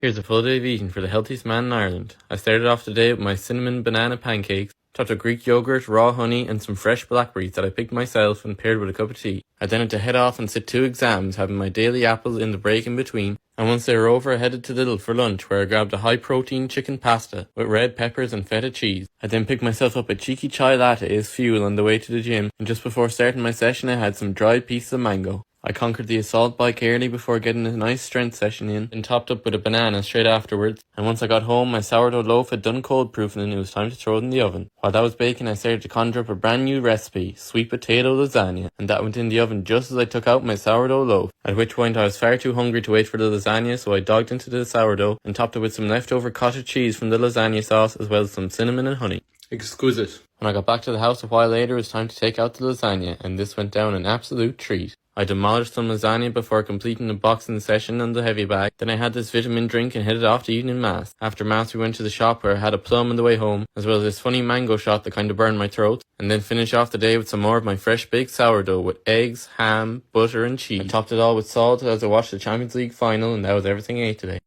Here's a full day of eating for the healthiest man in Ireland. I started off the day with my cinnamon banana pancakes, topped with Greek yogurt, raw honey and some fresh blackberries that I picked myself and paired with a cup of tea. I then had to head off and sit 2 exams, having my daily apples in the break in between, and once they were over I headed to Lidl for lunch, where I grabbed a high protein chicken pasta with red peppers and feta cheese. I then picked myself up a cheeky chai latte as fuel on the way to the gym, and just before starting my session I had some dried pieces of mango. I conquered the assault bike early before getting a nice strength session in, and topped up with a banana straight afterwards, and once I got home my sourdough loaf had done cold proofing and it was time to throw it in the oven. While that was baking I started to conjure up a brand new recipe, sweet potato lasagna, and that went in the oven just as I took out my sourdough loaf, at which point I was far too hungry to wait for the lasagna, so I dogged into the sourdough and topped it with some leftover cottage cheese from the lasagna sauce as well as some cinnamon and honey. Exquisite. When I got back to the house a while later it was time to take out the lasagna, and this went down an absolute treat. I demolished some lasagna before completing a boxing session on the heavy bag. Then I had this vitamin drink and headed off to evening mass. After mass we went to the shop where I had a plum on the way home, as well as this funny mango shot that kind of burned my throat, and then finish off the day with some more of my fresh baked sourdough with eggs, ham, butter and cheese. I topped it all with salt as I watched the Champions League final, and that was everything I ate today.